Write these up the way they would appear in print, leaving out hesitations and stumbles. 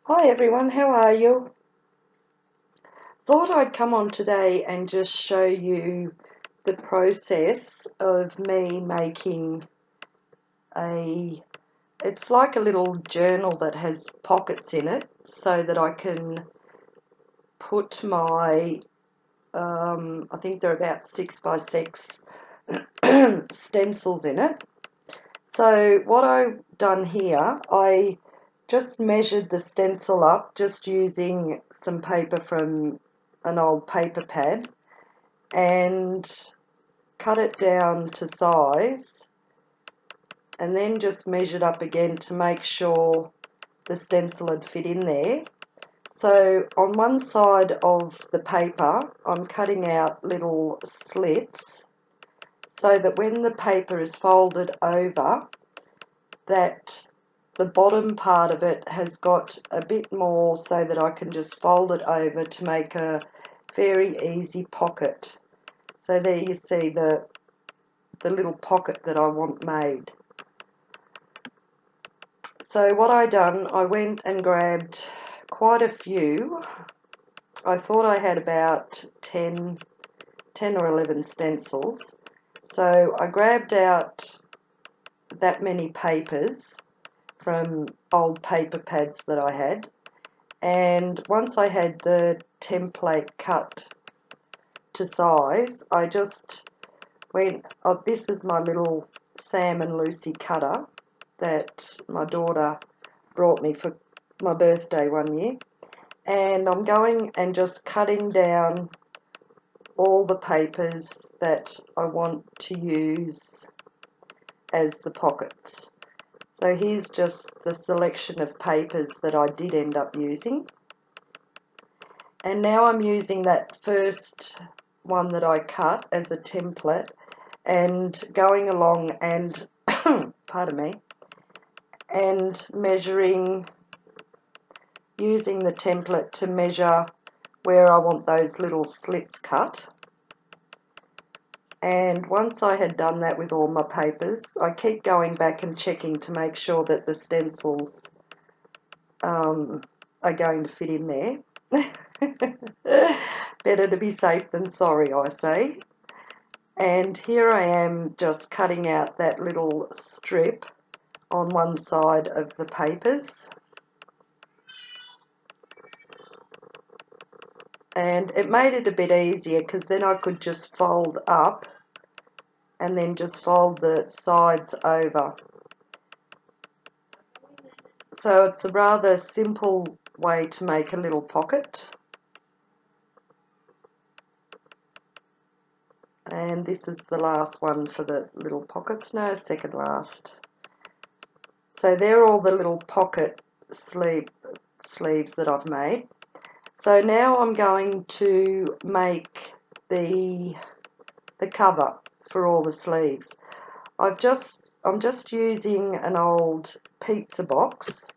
Hi everyone, how are you? Thought I'd come on today and just show you the process of me making it's like a little journal that has pockets in it so that I can put my, I think they're about 6x6 stencils in it. So what I've done here, I just measured the stencil up just using some paper from an old paper pad and cut it down to size and then just measured up again to make sure the stencil had fit in there. So on one side of the paper I'm cutting out little slits so that when the paper is folded over, that the bottom part of it has got a bit more so that I can just fold it over to make a very easy pocket. So there you see the little pocket that I want made. So what I done, I went and grabbed quite a few. I thought I had about 10 or 11 stencils. So I grabbed out that many papers from old paper pads that I had, and once I had the template cut to size, I just went, oh, this is my little Sam and Lucy cutter that my daughter brought me for my birthday one year, and I'm going and just cutting down all the papers that I want to use as the pockets. So here's just the selection of papers that I did end up using. And now I'm using that first one that I cut as a template and going along and, pardon me, and measuring, using the template to measure where I want those little slits cut. And once I had done that with all my papers, I keep going back and checking to make sure that the stencils are going to fit in there. Better to be safe than sorry, I say. And here I am just cutting out that little strip on one side of the papers. And it made it a bit easier because then I could just fold up and then just fold the sides over. So it's a rather simple way to make a little pocket. And this is the last one for the little pockets. No, second last. So they're all the little pocket sleeves that I've made. So now I'm going to make the cover for all the sleeves. I'm just using an old pizza box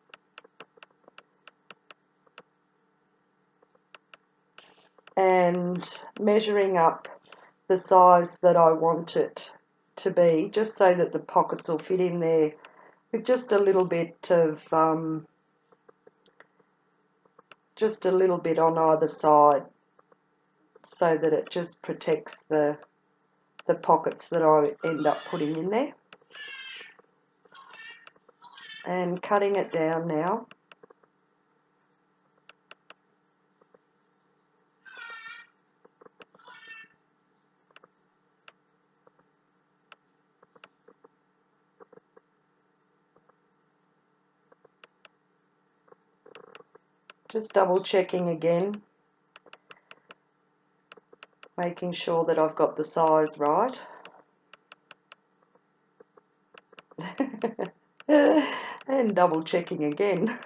and measuring up the size that I want it to be, just so that the pockets will fit in there with just a little bit of just a little bit on either side, so that it just protects the pockets that I end up putting in there. And cutting it down now. Just double checking again, making sure that I've got the size right. And double checking again.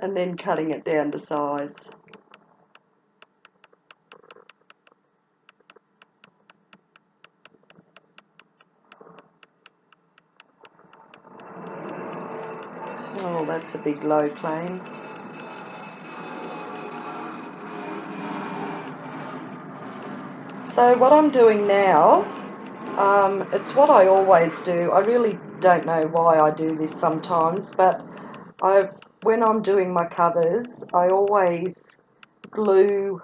And then cutting it down to size. Oh, that's a big low plane. So what I'm doing now It's what I always do. I really don't know why I do this sometimes, but when I'm doing my covers, I always glue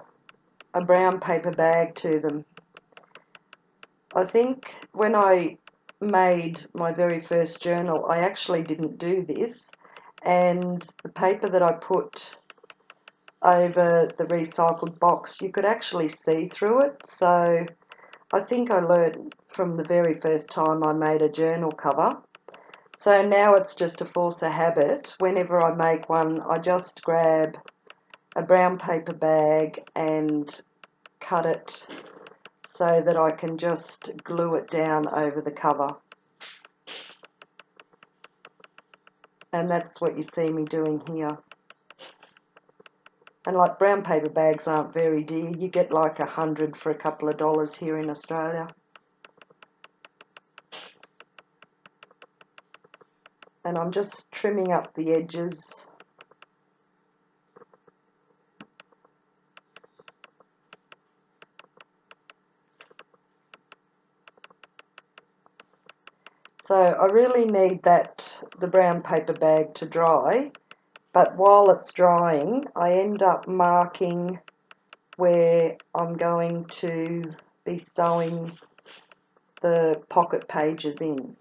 a brown paper bag to them. I think when I made my very first journal, I actually didn't do this, and the paper that I put over the recycled box, you could actually see through it. So I think I learned from the very first time I made a journal cover. So now it's just a force of habit. Whenever I make one, I just grab a brown paper bag and cut it so that I can just glue it down over the cover. And that's what you see me doing here. And like, brown paper bags aren't very dear. You get like 100 for a couple of dollars here in Australia. And I'm just trimming up the edges. So I really need the brown paper bag to dry, but while it's drying, I end up marking where I'm going to be sewing the pocket pages in.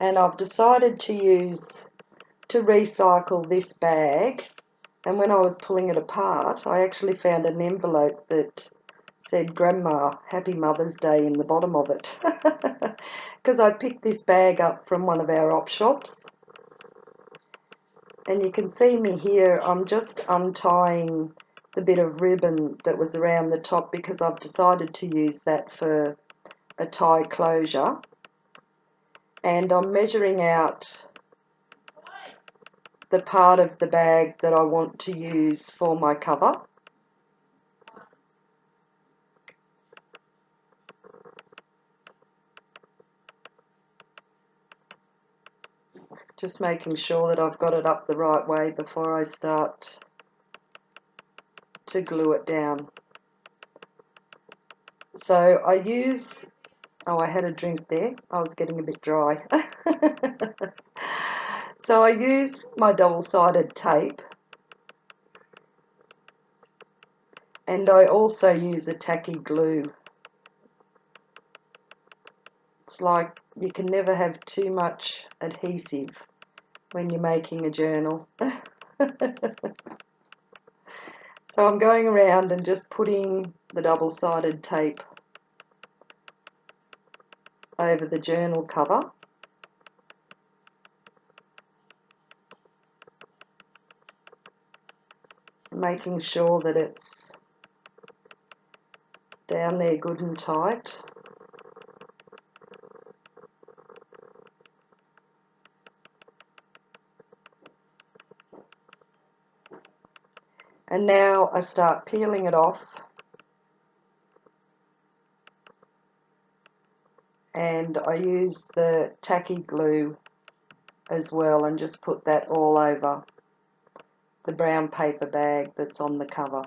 And I've decided to recycle this bag, and when I was pulling it apart, I actually found an envelope that said Grandma, Happy Mother's Day in the bottom of it, because I picked this bag up from one of our op shops. And you can see me here, I'm just untying the bit of ribbon that was around the top because I've decided to use that for a tie closure. And I'm measuring out the part of the bag that I want to use for my cover. Just making sure that I've got it up the right way before I start to glue it down. So I use, oh, I had a drink there, I was getting a bit dry. So I use my double-sided tape, and I also use a tacky glue. It's like you can never have too much adhesive when you're making a journal. So I'm going around and just putting the double-sided tape over the journal cover. Making sure that it's down there good and tight. And now I start peeling it off, and I use the tacky glue as well and just put that all over the brown paper bag that's on the cover.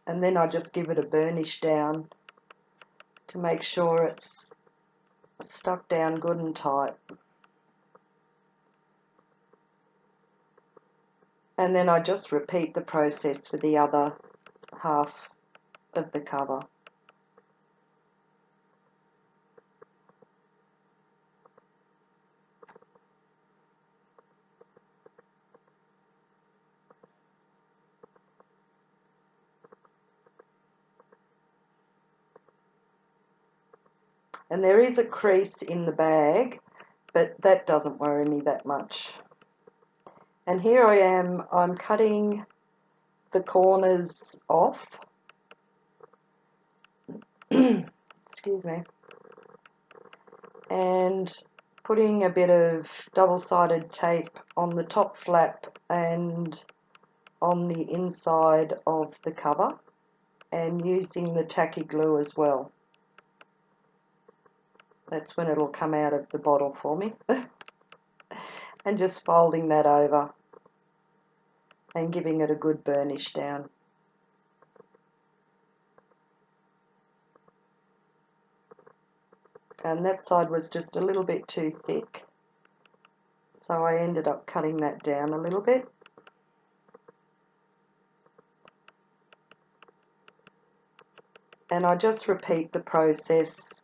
And then I just give it a burnish down to make sure it's stuck down good and tight. And then I just repeat the process for the other half of the cover. And there is a crease in the bag, but that doesn't worry me that much. And here I am, I'm cutting the corners off. Excuse me. And putting a bit of double-sided tape on the top flap and on the inside of the cover, and using the tacky glue as well. That's when it'll come out of the bottle for me. And just folding that over and giving it a good burnish down. And that side was just a little bit too thick, so I ended up cutting that down a little bit. And I just repeat the process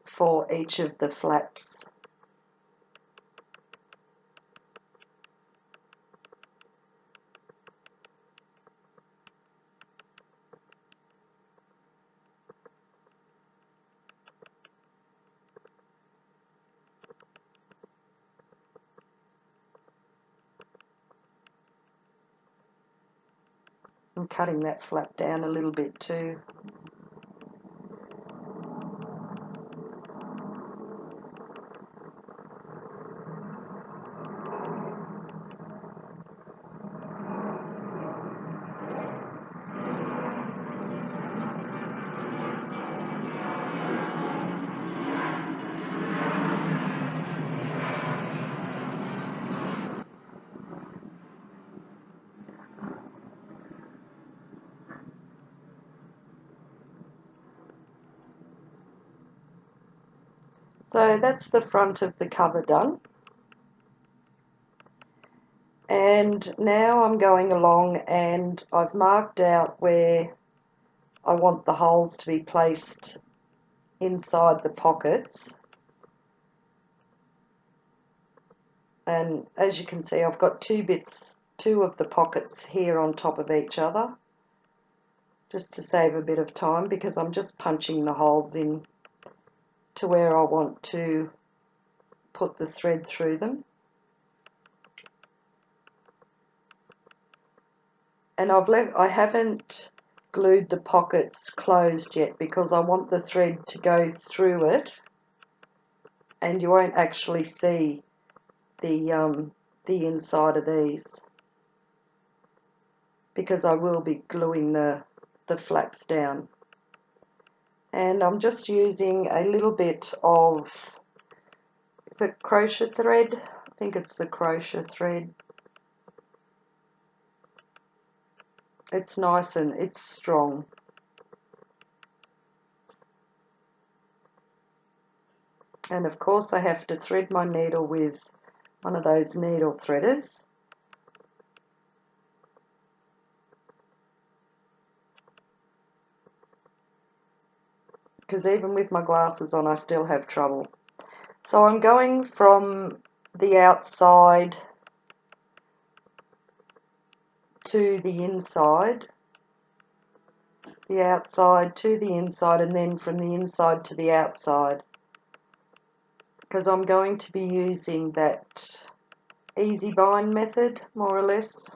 for each of the flaps. I'm cutting that flap down a little bit too. So that's the front of the cover done. And now I'm going along and I've marked out where I want the holes to be placed inside the pockets. And as you can see, I've got two of the pockets here on top of each other, just to save a bit of time, because I'm just punching the holes in to where I want to put the thread through them. And I haven't glued the pockets closed yet because I want the thread to go through it, and you won't actually see the inside of these, because I will be gluing the flaps down. And I'm just using a little bit of, is it crochet thread? I think it's the crochet thread. It's nice and it's strong. And of course I have to thread my needle with one of those needle threaders. Because even with my glasses on I still have trouble. So I'm going from the outside to the inside, the outside to the inside, and then from the inside to the outside, because I'm going to be using that easy bind method, more or less.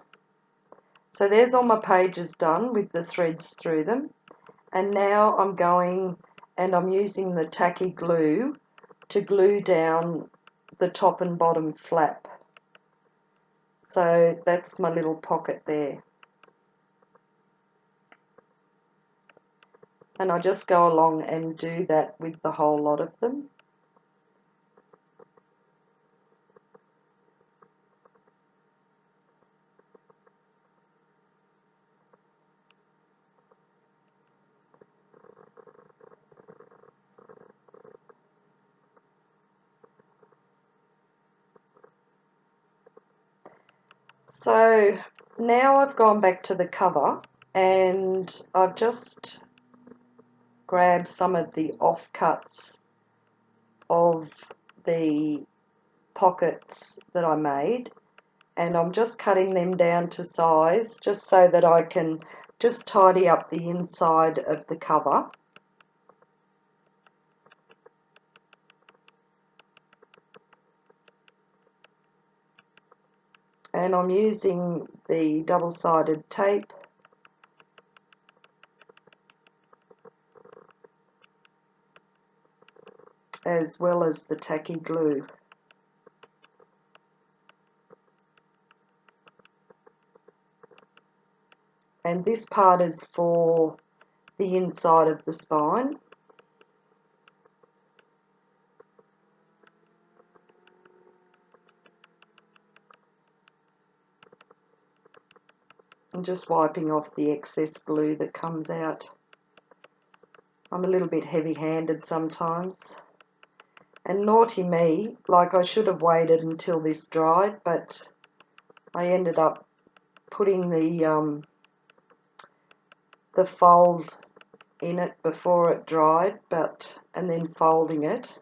So there's all my pages done with the threads through them, and now I'm going and I'm using the tacky glue to glue down the top and bottom flap. So that's my little pocket there. And I just go along and do that with the whole lot of them. So now I've gone back to the cover and I've just grabbed some of the offcuts of the pockets that I made, and I'm just cutting them down to size just so that I can just tidy up the inside of the cover. And I'm using the double-sided tape as well as the tacky glue. And this part is for the inside of the spine. I'm just wiping off the excess glue that comes out. I'm a little bit heavy-handed sometimes. And naughty me, like I should have waited until this dried, but I ended up putting the fold in it before it dried, and then folding it.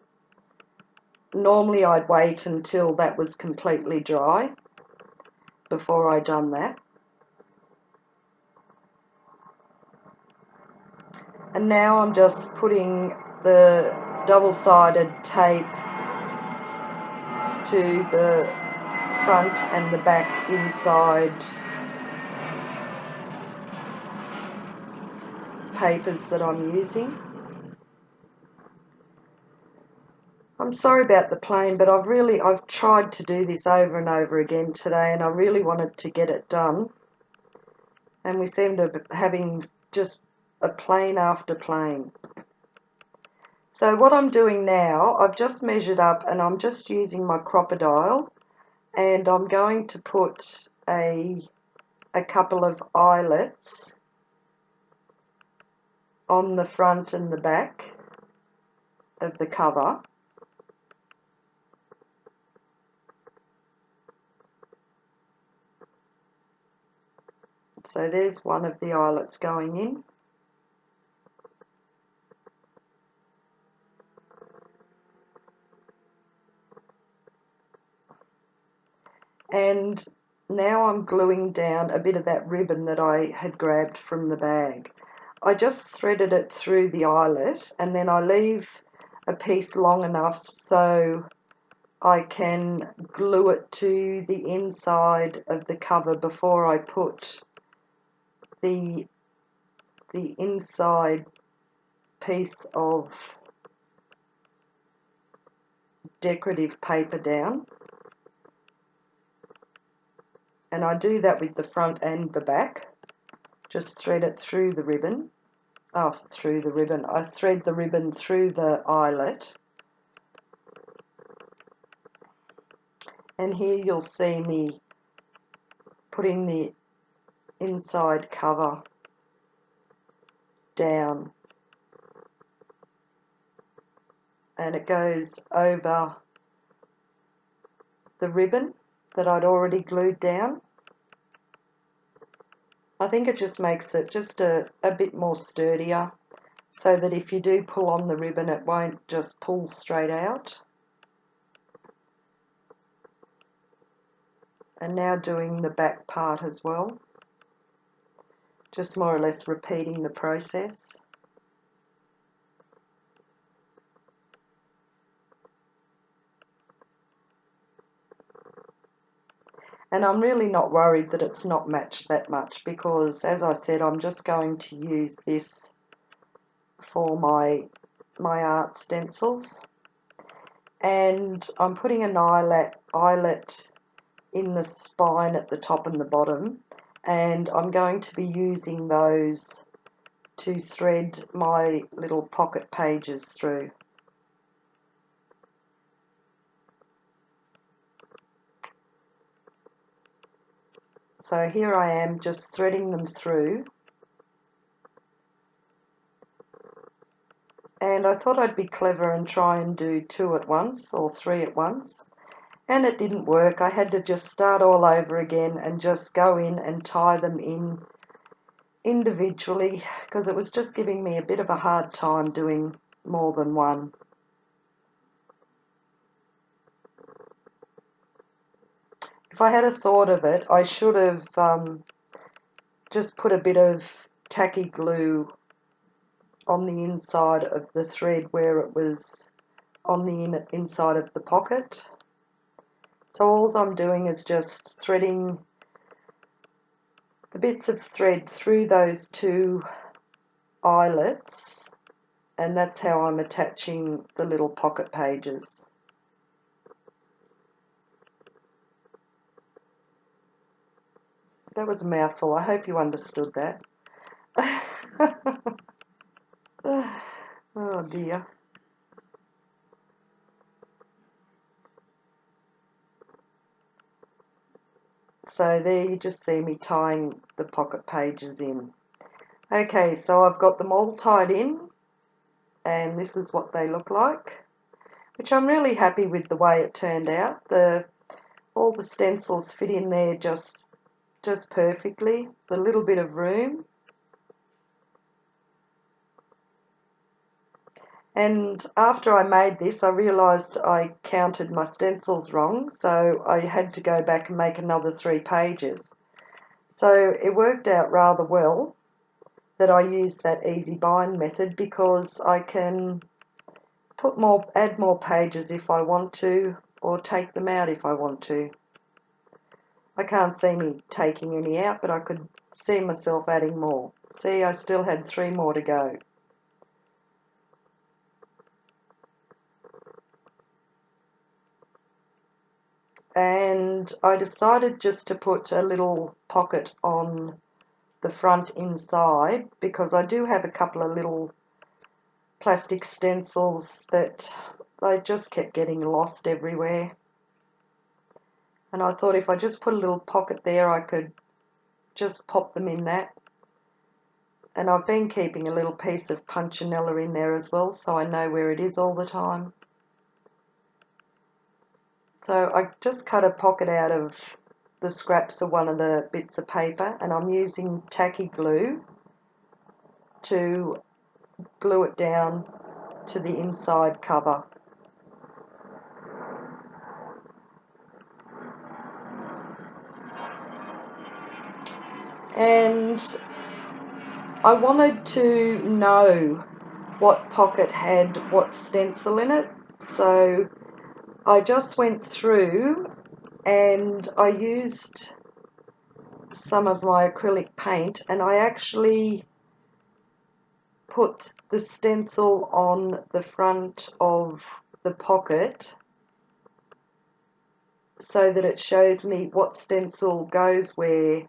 Normally I'd wait until that was completely dry before I done that. And now I'm just putting the double-sided tape to the front and the back inside papers that I'm using. I'm sorry about the plane, but I've tried to do this over and over again today, and I really wanted to get it done. And we seem to be having just a plane after plane. So what I'm doing now, I've just measured up and I'm just using my crocodile, and I'm going to put a couple of eyelets on the front and the back of the cover. So there's one of the eyelets going in. And now I'm gluing down a bit of that ribbon that I had grabbed from the bag. I just threaded it through the eyelet, and then I leave a piece long enough so I can glue it to the inside of the cover before I put the inside piece of decorative paper down. And I do that with the front and the back. Just thread it through the ribbon. I thread the ribbon through the eyelet. And here you'll see me putting the inside cover down. And it goes over the ribbon that I'd already glued down. I think it just makes it just a bit more sturdier, so that if you do pull on the ribbon it won't just pull straight out. And now doing the back part as well, just more or less repeating the process. And I'm really not worried that it's not matched that much, because as I said, I'm just going to use this for my art stencils. And I'm putting an eyelet in the spine at the top and the bottom, and I'm going to be using those to thread my little pocket pages through. So here I am just threading them through, and I thought I'd be clever and try and do 2 at once or 3 at once, and it didn't work. I had to just start all over again and just go in and tie them in individually, because it was just giving me a bit of a hard time doing more than one. If I had a thought of it, I should have just put a bit of tacky glue on the inside of the thread where it was on the inside of the pocket. So all I'm doing is just threading the bits of thread through those 2 eyelets, and that's how I'm attaching the little pocket pages. That was a mouthful. I hope you understood that. Oh dear. So there you just see me tying the pocket pages in. Okay, so I've got them all tied in, and this is what they look like, which I'm really happy with the way it turned out. All the stencils fit in there just perfectly, the little bit of room. And after I made this, I realised I counted my stencils wrong, so I had to go back and make another 3 pages. So it worked out rather well that I used that easy bind method, because I can add more pages if I want to, or take them out if I want to. I can't see me taking any out, but I could see myself adding more. See, I still had 3 more to go. And I decided just to put a little pocket on the front inside, because I do have a couple of little plastic stencils that I just kept getting lost everywhere. And I thought if I just put a little pocket there, I could just pop them in that. And I've been keeping a little piece of punchinella in there as well, so I know where it is all the time. So I just cut a pocket out of the scraps of one of the bits of paper, and I'm using tacky glue to glue it down to the inside cover. And I wanted to know what pocket had what stencil in it, so I just went through and I used some of my acrylic paint, and I actually put the stencil on the front of the pocket so that it shows me what stencil goes where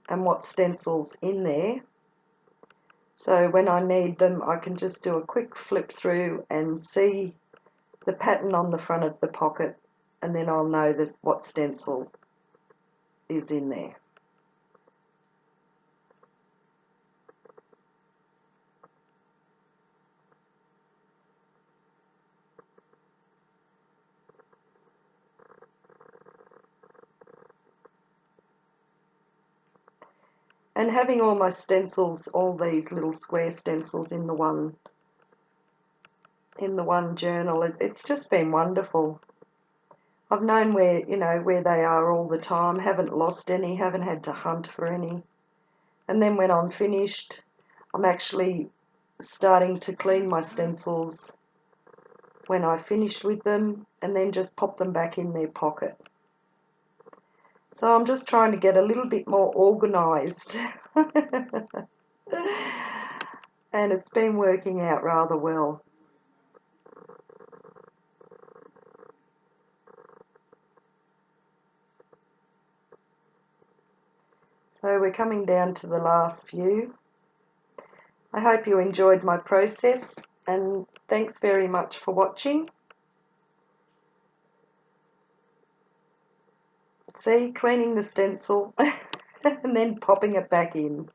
and what stencil's in there. So when I need them, I can just do a quick flip through and see the pattern on the front of the pocket, and then I'll know that what stencil is in there. And having all my stencils, all these little square stencils in the one journal, it's just been wonderful. I've known where they are all the time, haven't lost any, haven't had to hunt for any. And then when I'm finished, I'm actually starting to clean my stencils when I've finished with them, and then just pop them back in their pocket. So I'm just trying to get a little bit more organised. And it's been working out rather well. So we're coming down to the last few. I hope you enjoyed my process, and thanks very much for watching. See, cleaning the stencil and then popping it back in.